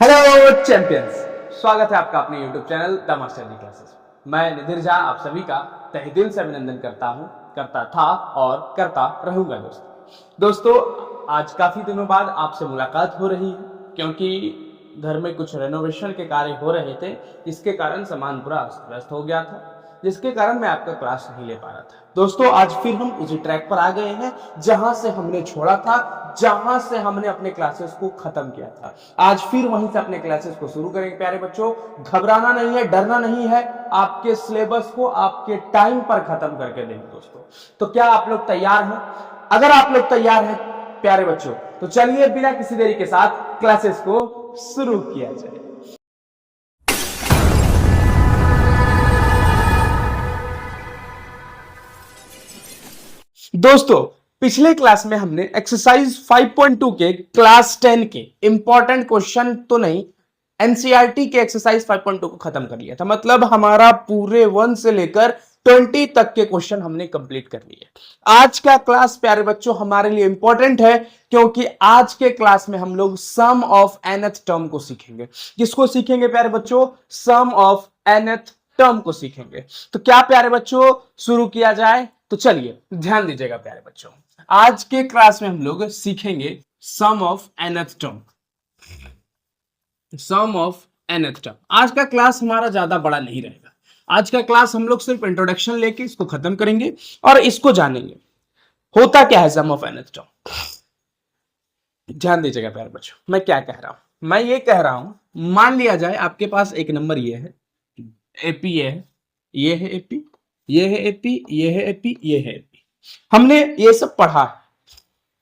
Hello champions, स्वागत है आपका अपने YouTube channel the master ji classes. मैं निधिर झा आप सभी का तहे दिल से अभिनंदन करता हूं, करता था और करता रहूंगा। दोस्तों, आज काफी दिनों बाद आपसे मुलाकात हो रही है क्योंकि घर में कुछ रेनोवेशन के कार्य हो रहे थे, जिसके कारण सामान पूरा अस्त व्यस्त हो गया था, जिसके कारण मैं आपका क्लास नहीं ले पा रहा था। दोस्तों, आज फिर हम उसी ट्रैक पर आ गए हैं जहां से हमने छोड़ा था, जहां से हमने अपने क्लासेस को खत्म किया था। आज फिर वहीं से अपने क्लासेस को शुरू करेंगे। प्यारे बच्चों, घबराना नहीं है, डरना नहीं है, आपके सिलेबस को आपके टाइम पर खत्म करके देंगे। दोस्तों, तो क्या आप लोग तैयार हैं? अगर आप लोग तैयार हैं प्यारे बच्चों, तो चलिए बिना किसी देरी के साथ क्लासेस को शुरू किया जाए। दोस्तों, पिछले क्लास में हमने एक्सरसाइज 5.2 के क्लास 10 के इंपॉर्टेंट क्वेश्चन तो नहीं, एनसीईआरटी के एक्सरसाइज 5.2 को खत्म कर लिया था। मतलब हमारा पूरे 1 से लेकर 20 तक के क्वेश्चन हमने कंप्लीट कर लिए। आज का क्लास प्यारे बच्चों हमारे लिए इंपॉर्टेंट है क्योंकि आज के क्लास में हम लोग सम ऑफ nth टर्म को सीखेंगे। किसको सीखेंगे प्यारे बच्चों? सम ऑफ nth टर्म को सीखेंगे। तो क्या प्यारे बच्चों शुरू किया जाए? तो चलिए ध्यान दीजिएगा प्यारे बच्चों, आज के क्लास में हम लोग सीखेंगे sum of nth term. Sum of nth term. आज का क्लास हमारा ज्यादा बड़ा नहीं रहेगा। आज का क्लास हम लोग सिर्फ इंट्रोडक्शन लेके इसको खत्म करेंगे और इसको जानेंगे होता क्या है सम ऑफ nth टर्म। ध्यान दीजिएगा प्यारे बच्चों, मैं क्या कह रहा हूं। मैं ये कह रहा हूं, मान लिया जाए आपके पास एक नंबर ये है एपी, ये है एपी, ये है एपी, ये है एपी, ये है एपी। हमने ये सब पढ़ा है।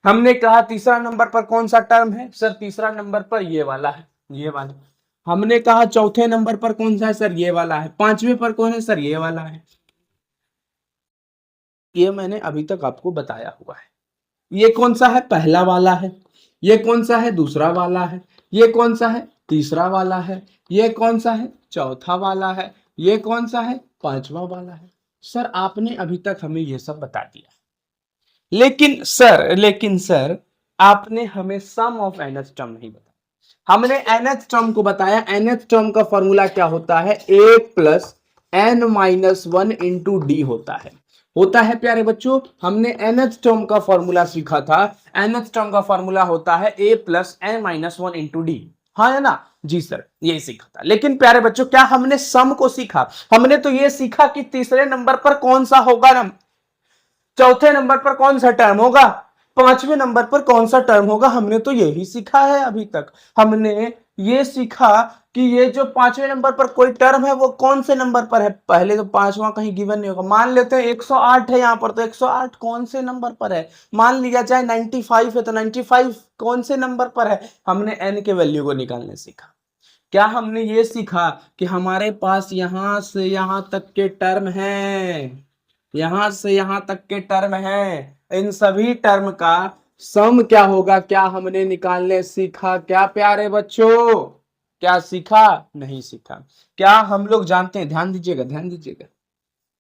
हमने कहा तीसरा नंबर पर कौन सा टर्म है? सर तीसरा नंबर पर ये वाला है, ये वाला। हमने कहा चौथे नंबर पर कौन सा है? सर ये वाला है। पांचवें पर कौन है? सर ये वाला है। ये मैंने अभी तक आपको बताया हुआ है। ये कौन सा है? पहला वाला है। ये कौन सा है? दूसरा वाला है। ये कौन सा है? तीसरा वाला है। ये कौन सा है? चौथा वाला है। ये कौन सा है? पांचवा वाला है। सर आपने अभी तक हमें ये सब बता दिया, लेकिन सर आपने हमें सम ऑफ nth टर्म नहीं बताया। हमने nth टर्म को बताया। nth टर्म का फॉर्मूला क्या होता है? a plus n minus 1 into D होता है प्यारे बच्चों। हमने nth टर्म का फॉर्मूला सीखा था। nth टर्म का फॉर्मूला होता है a plus n minus 1 into D. हाँ है ना जी सर, ये सीखा था। लेकिन प्यारे बच्चों, क्या हमने सम को सीखा? हमने तो ये सीखा कि तीसरे नंबर पर कौन सा होगा ना, चौथे नंबर पर कौन सा टर्म होगा, पांचवें नंबर पर कौन सा टर्म होगा। हमने तो यही सीखा है अभी तक। हमने ये सीखा कि ये जो पांचवें नंबर पर कोई टर्म है वो कौन से नंबर पर है। पहले तो पांचवा कहीं गिवन नहीं होगा। मान लेते हैं 108 है यहाँ पर, तो 108 कौन से नंबर पर है? मान लिया जाए 95 है, तो 95 कौन से नंबर पर है? हमने n के वैल्यू को निकालने सीखा। क्या हमने ये सीखा कि हमारे पास यहां से यहां तक के टर्म हैं, यहां से यहां तक के टर्म हैं, इन सभी टर्म का सम क्या होगा? क्या हमने निकालने सीखा? क्या प्यारे बच्चों, क्या सीखा? नहीं सीखा। क्या हम लोग जानते हैं? ध्यान दीजिएगा, ध्यान दीजिएगा।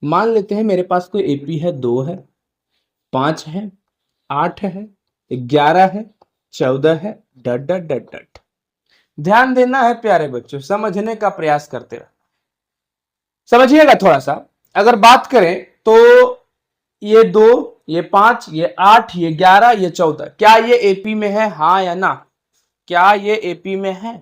मान लेते हैं मेरे पास कोई एपी है, 2 है, 5 है, 8 है, 11 है, 14 है, डट डट डट डट। ध्यान देना है प्यारे बच्चों, समझने का प्रयास करते रहो, समझिएगा थोड़ा सा। अगर बात करें तो ये 2, ये 5, ये 8, ये 11, ये 14, क्या ये एपी में है? हाँ या ना? क्या ये एपी में है?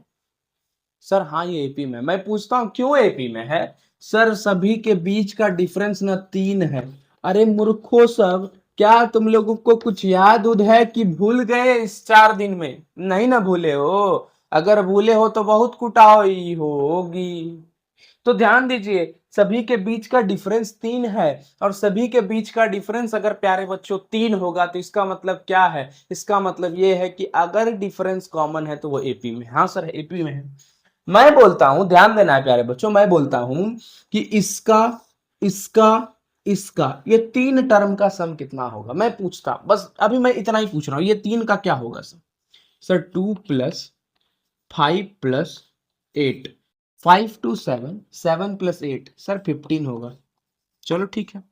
सर हाँ ये एपी में। मैं पूछता हूं क्यों एपी में है? सर सभी के बीच का डिफरेंस ना 3 है। अरे मूर्खों सब, क्या तुम लोगों को कुछ याद उद है कि भूल गए इस 4 दिन में? नहीं ना भूले हो? अगर भूले हो तो बहुत कुटाई होगी। तो ध्यान दीजिए, सभी के बीच का डिफरेंस 3 है, और सभी के बीच का डिफरेंस अगर प्यारे बच्चों 3 होगा तो इसका मतलब क्या है? इसका मतलब ये है कि अगर डिफरेंस कॉमन है तो वो एपी में। हाँ सर एपी में है। मैं बोलता हूं, ध्यान देना है प्यारे बच्चों, मैं बोलता हूं कि इसका, इसका, इसका, ये 3 टर्म का सम कितना होगा? मैं पूछता, बस अभी मैं इतना ही पूछ रहा हूं, ये 3 का क्या होगा sir? Sir 2 plus 5 plus 8, 5 to 7, 7 plus 8, sir 15 होगा। चलो ठीक है।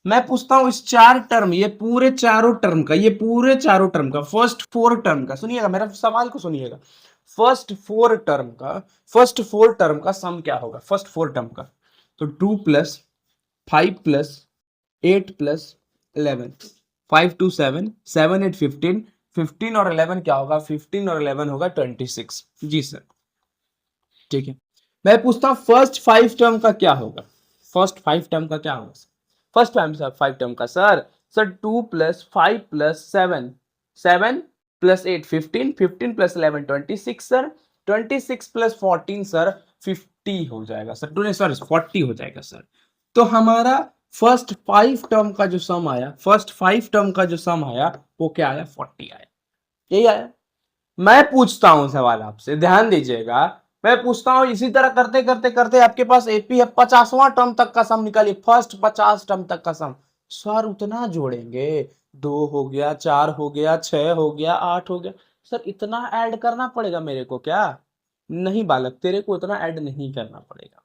मैं पूछता हूं इस 4 टर्म, ये पूरे चारों टर्म का, ये पूरे चारों टर्म का, फर्स्ट 4 टर्म का, सुनिएगा मेरा सवाल को सुनिएगा। फर्स्ट फोर टर्म का सम क्या होगा, फर्स्ट फोर टर्म का, तो 2 प्लस 5 प्लस 8 प्लस 11, 5 2 7, 7 8 15, 15 और 11 क्या होगा, 15 और 11 होगा 26। जी सर, ठीक है। मैं पूछता हूं फर्स्ट फाइव टर्म का क्या होगा, फर्स्ट फाइव टर्म का क्या होगा, फर्स्ट फाइव टर्म का sir 2 plus 5 plus 7, 7 plus 8 15, 15 plus 11 26 sir, 26 plus 14 sir 50 हो जाएगा सर, टू सर 40 हो जाएगा सर। तो हमारा फर्स्ट फाइव टर्म का जो सम आया, फर्स्ट फाइव टर्म का जो सम आया वो क्या आया, 40 आया, यही आया। मैं पूछता हूं सवाल आपसे, ध्यान दीजिएगा, मैं पूछता हूं इसी तरह करते करते करते आपके पास एपी है 50वां टर्म तक का सम निकालिए, फर्स्ट 50 टर्म तक का सम। सर उतना जोड़ेंगे, 2 हो गया, 4 हो गया, 6 हो गया, 8 हो गया, सर इतना ऐड करना पड़ेगा मेरे को क्या, नहीं बालक, तेरे को इतना ऐड नहीं करना पड़ेगा।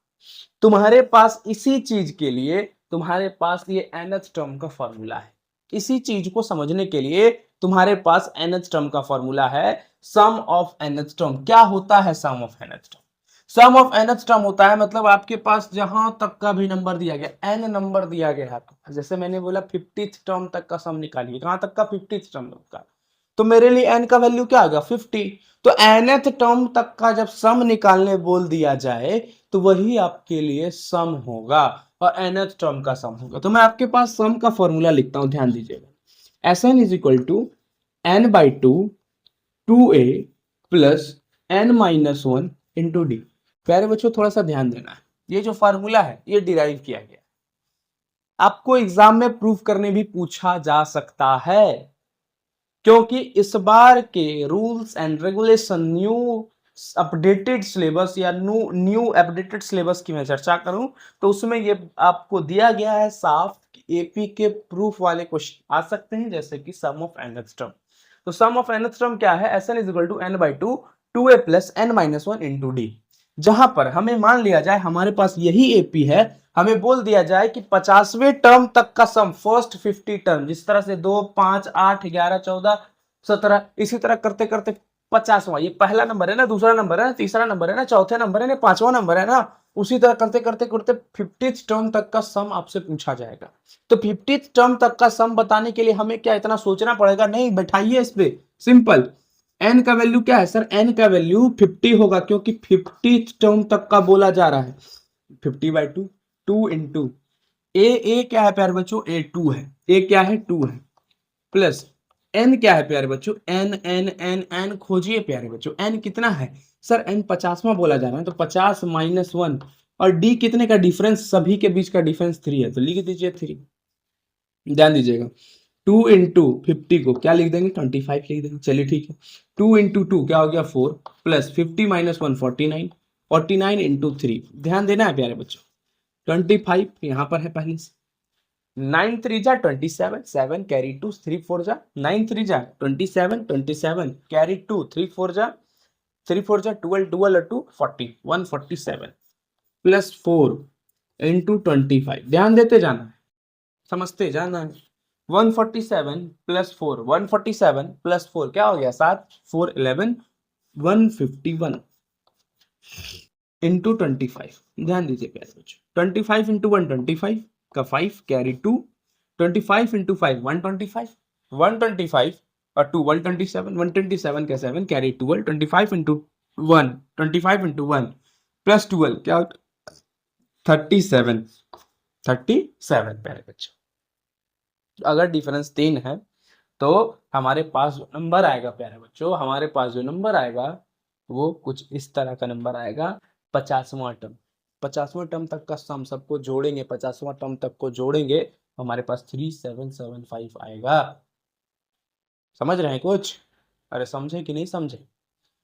तुम्हारे पास इसी चीज के लिए तुम्हारे पास ये nth टर्म का फॉर्मूला है, इसी चीज को समझने के लिए तुम्हारे पास nth टर्म का फॉर्मूला है, सम ऑफ nth टर्म। क्या होता है sum of nth term, sum of nth term होता है मतलब आपके पास जहां तक का भी नंबर दिया गया, n नंबर दिया गया है, जैसे मैंने बोला 50th टर्म तक का सम निकालिए, कहां तक का, 50th टर्म तक का, तो मेरे लिए n का वैल्यू क्या आ गया, 50। तो nth टर्म तक का जब सम निकालने बोल दिया जाए तो वही आपके लिए सम होगा और nth टर्म का सम होगा। तो मैं आपके पास सम का फॉर्मूला लिखता हूं, ध्यान दीजिएगा, Sn is equal to n by two 2a plus n minus one into d. प्यारे बच्चों थोड़ा सा ध्यान देना है, ये जो फॉर्मूला है ये डिराइव किया गया, आपको एग्जाम में प्रूफ करने भी पूछा जा सकता है, क्योंकि इस बार के rules and regulation new updated syllabus या न्यू अपडेटेड सिलेबस की मैं चर्चा करूं तो उसमें ये आपको दिया गया है साफ, एपी के प्रूफ वाले क्वेश्चन आ सकते हैं, जैसे कि सम ऑफ nth टर्म। तो सम ऑफ nth टर्म क्या है, Sn is equal to n by two 2a plus n minus one into d. जहां पर हमें मान लिया जाए हमारे पास यही एपी है, हमें बोल दिया जाए कि 50वें टर्म तक का सम, फर्स्ट 50 टर्म, जिस तरह से 2 5 8 11 14 17 इसी तरह करते करते 50वां, ये पहला नंबर है ना, दूसरा नंबर है ना, तीसरा नंबर है ना, चौथा नंबर है ना, पांचवा नंबर है ना, उसी तरह करते करते करते 50th टर्म तक का सम आपसे पूछा जाएगा। तो 50th टर्म तक का सम बताने के लिए हमें क्या इतना सोचना पड़ेगा, नहीं, बैठाइए इस पे, सिंपल। n का वैल्यू क्या है सर, n का वैल्यू 50 होगा, क्योंकि 50th टर्म तक का बोला जा रहा है, 50 बाई टू, 2 इंटू ए क्या है प्यारे बच्चों, ए 2 है, ए क्या है 2 है, प्लस एन क्या है प्यारे बच्चों, एन एन एन एन खोजिए प्यारे बच्चों, एन कितना है सर, एन 50वां बोला जा रहा है, तो 50 माइनस वन, और डी कितने का डिफरेंस, सभी के बीच का डिफरेंस 3 है, तो लिख दीजिए 3। ध्यान दीजिएगा, 2 इंटू 50 को क्या लिख देंगे, 25 लिख देंगे, चलिए ठीक है। 2 इंटू 2 क्या हो गया 4, प्लस 50 माइनस वन 49, 49 इंटू 3, ध्यान देना है प्यारे बच्चों, 25 यहाँ पर है पहले से, 9 3 जा 27, 7 कैरी 2, 3 4 जा 9 3 जा 27, 27 कैरी 2, 3 4 जा 12, 12 2 40, 147 प्लस 4 इंटू 25, ध्यान देते जाना है, समझते जाना है। 147 प्लस 4, 147 प्लस 4 क्या हो गया 7, 4 11, 151 इंटू 25, ध्यान दीजिए प्यारे बच्चों, 25 इंटू 1 25 का 5 कैरी 2, 25 इंटू 5 125, 125 और 2 127, 127 का 7 कैरी 12, 25 इंटू 1 25 इंटू 1 प्लस 12 क्या, 37, 37 प्यारे बच्चों। अगर डिफरेंस 3 है तो हमारे पास जो नंबर आएगा प्यारे बच्चों, हमारे पास जो नंबर आएगा वो कुछ इस तरह का नंबर आएगा, 50वां टर्म। 50वां टर्म तक का सम सबको जोड़ेंगे, 50वां टर्म तक को जोड़ेंगे, हमारे पास 3775 आएगा। समझ रहे हैं कुछ, अरे समझे कि नहीं समझे,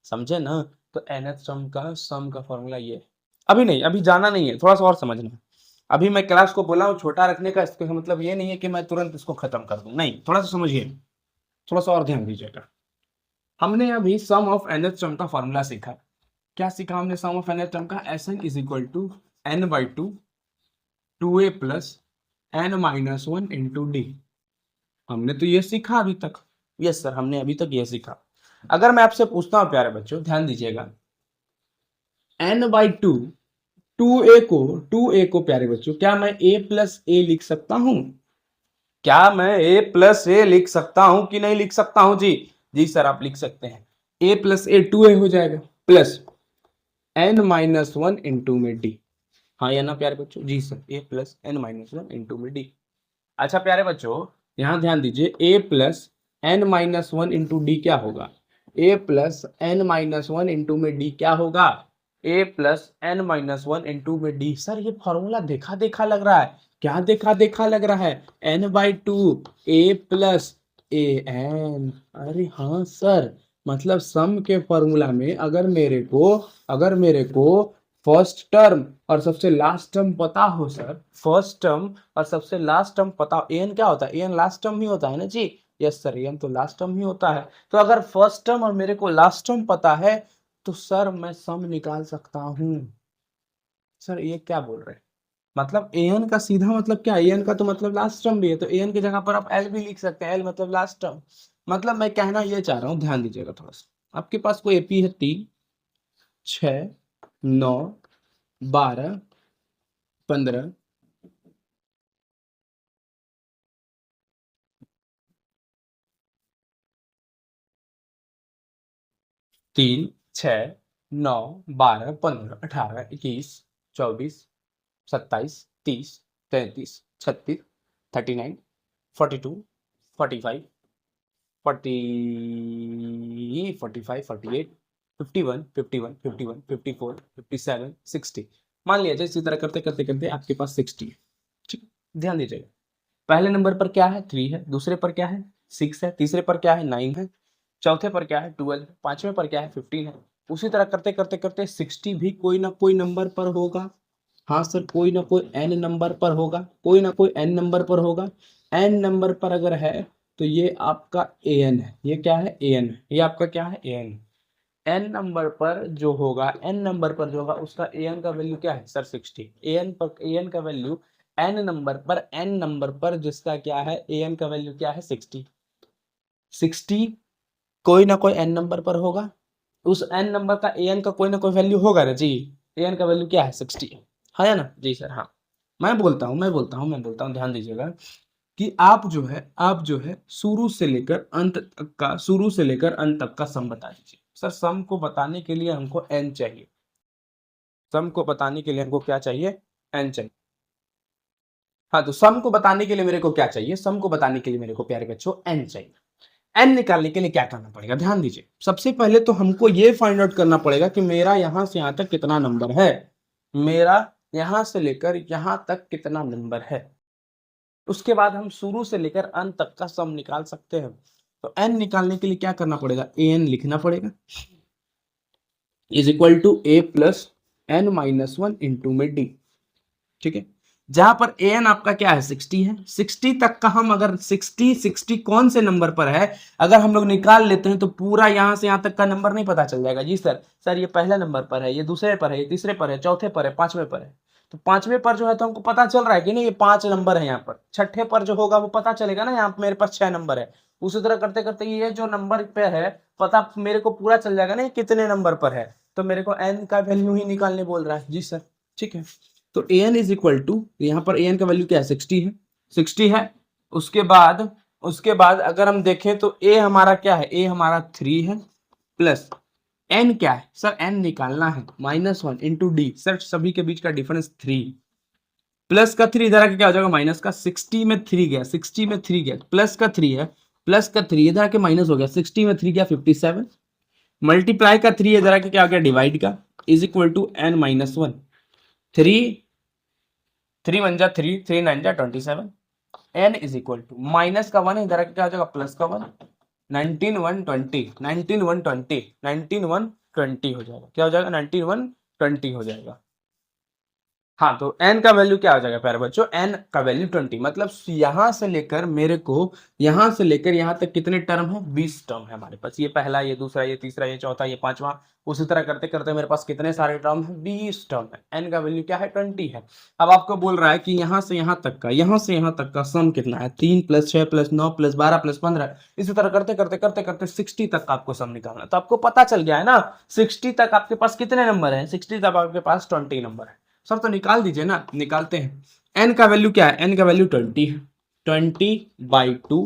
समझे ना। तो nth टर्म का सम का फॉर्मूला ये, अभी नहीं, अभी जाना नहीं है, थोड़ा सा और समझना है। अभी मैं क्लास को बोला हूँ छोटा रखने का, इसका मतलब ये नहीं है कि मैं तुरंत इसको खत्म कर दूं, नहीं, थोड़ा सा समझिए, थोड़ा सा और ध्यान दीजिएगा। हमने अभी सम ऑफ nth टर्म का फॉर्मूला सीखा, क्या सीखा हमने सम ऑफ nth टर्म का, Sn is equal to n by two 2a plus n minus one into d. हमने तो ये सीखा अभी तक, यस सर हमने अभी तक ये सीखा। अगर मैं आपसे पूछता हूं प्यारे बच्चों, ध्यान दीजिएगा, n/2, 2a को प्यारे बच्चों, क्या मैं a प्लस ए लिख सकता हूं? क्या मैं a प्लस ए लिख सकता हूं कि नहीं लिख सकता हूं जी? जी सर, आप लिख सकते हैं। a प्लस ए 2a हो जाएगा, प्लस n-1 इंटू में d। हाँ या ना प्यारे बच्चों? जी sir, a plus n-1 into में d। अच्छा प्यारे बच्चों, यहां ध्यान दीजिए, a plus n-1 into D क्या होगा? a प्लस n-1 इंटू में d क्या होगा? a प्लस n-1 इंटू में d। सर ये फॉर्मूला देखा देखा लग रहा है। क्या देखा देखा लग रहा है? n/2 a plus A N. अरे हाँ सर, मतलब सम के फॉर्मूला में अगर मेरे को फर्स्ट टर्म और सबसे लास्ट टर्म पता हो सर, फर्स्ट टर्म और सबसे लास्ट टर्म पता हो, एन क्या होता है? एन लास्ट टर्म ही होता है ना जी? यस सर, एन तो लास्ट टर्म ही होता है। तो अगर फर्स्ट टर्म और मेरे को लास्ट टर्म पता है तो सर मैं सम निकाल सकता हूं। सर ये क्या बोल रहे हैं? मतलब एन का सीधा मतलब क्या? एन का तो मतलब लास्ट टर्म भी है, तो एन की जगह पर आप एल भी लिख सकते हैं, एल मतलब लास्ट टर्म। मतलब मैं कहना ये चाह रहा हूँ, ध्यान दीजिएगा थोड़ा सा। आपके पास कोई एपी है 3, 6, 9, 12, 15, 3, 6, 9, 12, 15, 18, 21, 24, 27, 30, 33, 36, 39, 42, 45, 45, 48, 51, 51, 51, 54, 57, 60। मान लिया जाए इसी तरह करते करते करते आपके पास 60 है। ठीक है? ध्यान दीजिएगा, पहले नंबर पर क्या है? 3 है, दूसरे पर क्या है? 6 है, तीसरे पर क्या है? 9 है, चौथे पर क्या है? 12, पांचवें पर क्या है? 15 है। उसी तरह करते करते करते 60 भी कोई ना कोई नंबर पर होगा। हाँ सर, कोई ना कोई एन नंबर पर होगा, कोई ना कोई एन नंबर पर होगा। एन नंबर पर अगर है तो ये आपका ए एन है। ये क्या है? ए एन है। ये आपका क्या है? A N. एन नंबर पर जो होगा, एन नंबर पर जो होगा उसका ए एन का वैल्यू क्या है सर? 60। ए एन पर ए एन का वैल्यू, एन नंबर पर जिसका क्या है? ए एन का वैल्यू क्या है? 60। 60 कोई ना कोई एन नंबर पर होगा, उस एन नंबर का ए एन का कोई ना कोई वैल्यू होगा ना जी। ए एन का वैल्यू क्या है? 60 है या ना? जी सर हाँ। मैं बोलता हूँ, ध्यान दीजिएगा कि आप जो है शुरू से लेकर अंत तक का सम बता दीजिए। सर सम को बताने के लिए हमको एन चाहिए। सम को बताने के लिए हमको क्या चाहिए? एन चाहिए। हाँ, तो सम को बताने के लिए मेरे को क्या चाहिए? सम को बताने के लिए मेरे को प्यारे बच्चों एन चाहिए। एन निकालने के लिए क्या करना पड़ेगा? ध्यान दीजिए, सबसे पहले तो हमको ये फाइंड आउट करना पड़ेगा कि मेरा यहां से यहां तक कितना नंबर है। मेरा यहां से लेकर यहां तक कितना नंबर है। उसके बाद हम शुरू से लेकर अंत तक का सम निकाल सकते हैं। तो एन निकालने के लिए क्या करना पड़ेगा? ए एन लिखना पड़ेगा, is equal to a plus n-1 into में डी। ठीक है, जहां पर ए एन आपका क्या है? 60 है। 60 तक का हम अगर 60 कौन से नंबर पर है अगर हम लोग निकाल लेते हैं तो पूरा यहां से यहां तक का नंबर नहीं पता चल जाएगा जी सर ये पहले नंबर पर है, ये दूसरे पर है, ये तीसरे पर है, चौथे पर है, पांचवें पर है। तो पांचवें पर जो है तो हमको पता चल रहा है कि नहीं ये 5 नंबर है यहाँ पर। छठे पर जो होगा वो पता चलेगा ना, यहाँ पर मेरे पास 6 नंबर है। उसी तरह करते करते ये जो नंबर पे है पता मेरे को पूरा चल जाएगा ना ये कितने नंबर पर है। तो मेरे को एन का वैल्यू ही निकालने बोल रहा है जी सर। ठीक है, तो A N is equal to, यहाँ पर ए एन का वैल्यू क्या है? 60 है। 60 है। उसके बाद अगर हम देखें तो ए हमारा क्या है? ए हमारा 3 है, प्लस एन क्या है सर? एन निकालना है -1 इंटू डी। सर सभी के बीच का डिफरेंस 3, प्लस का 3 इधर आके क्या हो जाएगा? माइनस का। 60 में 3 गया, 60 में 3 गया, प्लस का 3 है, प्लस का 3 इधर आके माइनस हो गया। 60 में 3 गया 57, मल्टीप्लाई का 3 इधर आके क्या हो गया? डिवाइड का, is equal to n-1। 3 one जा 3, 3 9 जा 27। n is equal to minus का 1 इधर क्या हो जाएगा? प्लस का 1। 19 120, 19 120, 19 120 हो जाएगा। क्या हो जाएगा? 19 120 हो जाएगा। हाँ, तो n का वैल्यू क्या हो जाएगा प्यारे बच्चों, n का वैल्यू 20, मतलब यहां से लेकर मेरे को यहां से लेकर यहां तक कितने टर्म है, 20 टर्म है हमारे पास। ये पहला, ये दूसरा, ये तीसरा, ये चौथा, ये पांचवा, उसी तरह करते करते मेरे पास कितने सारे टर्म है, 20 टर्म है। n का वैल्यू क्या है, 20 है। अब आपको बोल रहा है कि यहां से यहां तक का, यहां से यहां तक का सम कितना है, 3 + 6 + 9 + 12 + 15, इसी तरह करते करते करते करते 60 तक का आपको सम निकालना है। तो आपको पता चल गया है ना 60 तक आपके पास कितने नंबर है, 60 तक आपके पास 20 नंबर है। सर तो निकाल दीजिए ना, निकालते हैं। एन का वैल्यू क्या है, एन का वैल्यू 20 है, 20/2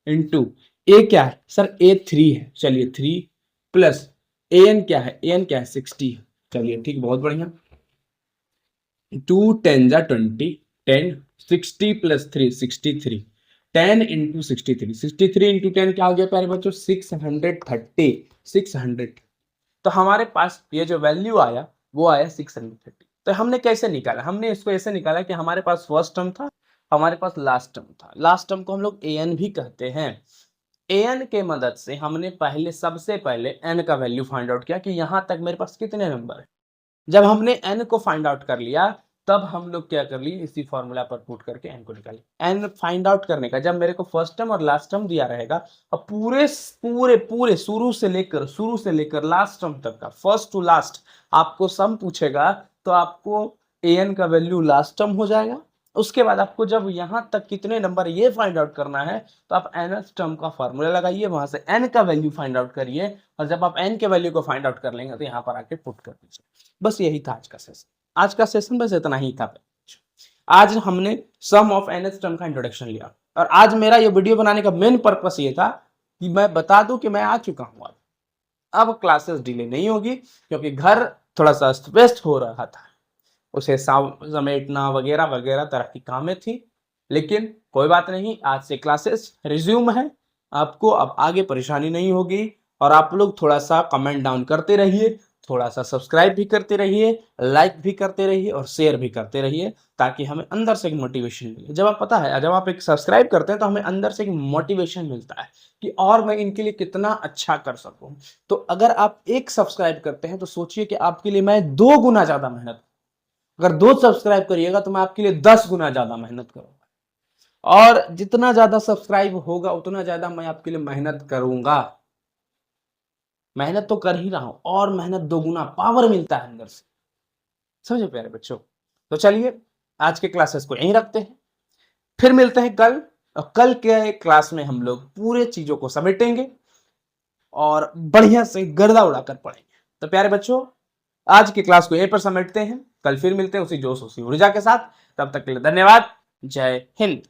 इंटू ए क्या है सर, ए 3 है, चलिए 3 प्लस ए एन क्या है, ए एन क्या है 60 है, चलिए ठीक, बहुत बढ़िया। 2 10 जा 20, 10 60 + 3 63, 10 × 63, 63 × 10 क्या हो गया प्यारे बच्चों, 630, 600। तो हमारे पास ये जो वैल्यू आया वो आया 630। तो हमने कैसे निकाला, हमने इसको ऐसे निकाला कि हमारे पास फर्स्ट टर्म था, हमारे पास लास्ट टर्म था, लास्ट टर्म को हम लोग ए एन भी कहते हैं। ए एन के मदद से हमने पहले, सबसे पहले एन का वैल्यू फाइंड आउट किया कि यहां तक मेरे पास कितने नंबर है। जब हमने एन को फाइंड आउट कर लिया, तब हम लोग क्या कर लिए, इसी फॉर्मूला पर पुट करके एन को निकाले। एन फाइंड आउट करने का, जब मेरे को फर्स्ट टर्म और लास्ट टर्म दिया रहेगा, और पूरे पूरे पूरे शुरू से लेकर लास्ट टर्म तक का, फर्स्ट टू लास्ट आपको सम पूछेगा, तो आपको ए एन का वैल्यू लास्ट टर्म हो जाएगा। उसके बाद आपको जब यहां तक कितने नंबर ये फाइंड आउट करना है, तो आप एन एस टर्म का फॉर्मूला लगाइए, वहां से एन का वैल्यू फाइंड आउट करिए, और जब आप एन के वैल्यू को फाइंड आउट कर लेंगे तो यहाँ पर आके पुट कर दीजिए। बस यही था आज का सेशन। आज का सेशन बस इतना ही था। आज हमने sum of N S term का इंट्रोडक्शन लिया, और आज मेरा ये वीडियो बनाने का मेन पर्पस ये था कि मैं बता दूं कि मैं आ चुका हूं। अब क्लासेस डिले नहीं होगी, क्योंकि घर थोड़ा सा अस्त व्यस्त हो रहा था, उसे समेटना वगैरह वगैरह तरह की कामें थी। लेकिन कोई बात नहीं, आज से क्लासेस रिज्यूम है, आपको अब आगे परेशानी नहीं होगी। और आप लोग थोड़ा सा कमेंट डाउन करते रहिए, थोड़ा सा सब्सक्राइब भी करते रहिए, लाइक भी करते रहिए, और शेयर भी करते रहिए, ताकि हमें अंदर से एक मोटिवेशन मिले। जब आप पता है, जब आप एक सब्सक्राइब करते हैं तो हमें अंदर से एक मोटिवेशन मिलता है कि और मैं इनके लिए कितना अच्छा कर सकूं। तो अगर आप एक सब्सक्राइब करते हैं तो सोचिए कि आपके लिए मैं 2 गुना ज्यादा मेहनत, अगर 2 सब्सक्राइब करिएगा तो मैं आपके लिए 10 गुना ज्यादा मेहनत करूंगा, और जितना ज्यादा सब्सक्राइब होगा उतना ज्यादा मैं आपके लिए मेहनत करूंगा। मेहनत तो कर ही रहा हूं, और मेहनत 2 गुना पावर मिलता है अंदर से। समझे प्यारे बच्चों। तो चलिए आज के क्लासेस को यहीं रखते हैं, फिर मिलते हैं कल, और कल के क्लास में हम लोग पूरे चीजों को समेटेंगे और बढ़िया से गर्दा उड़ाकर पढ़ेंगे। तो प्यारे बच्चों, आज की क्लास को यहीं पर समेटते हैं, कल फिर मिलते हैं उसी जोश उसी ऊर्जा के साथ। तब तक के लिए धन्यवाद। जय हिंद।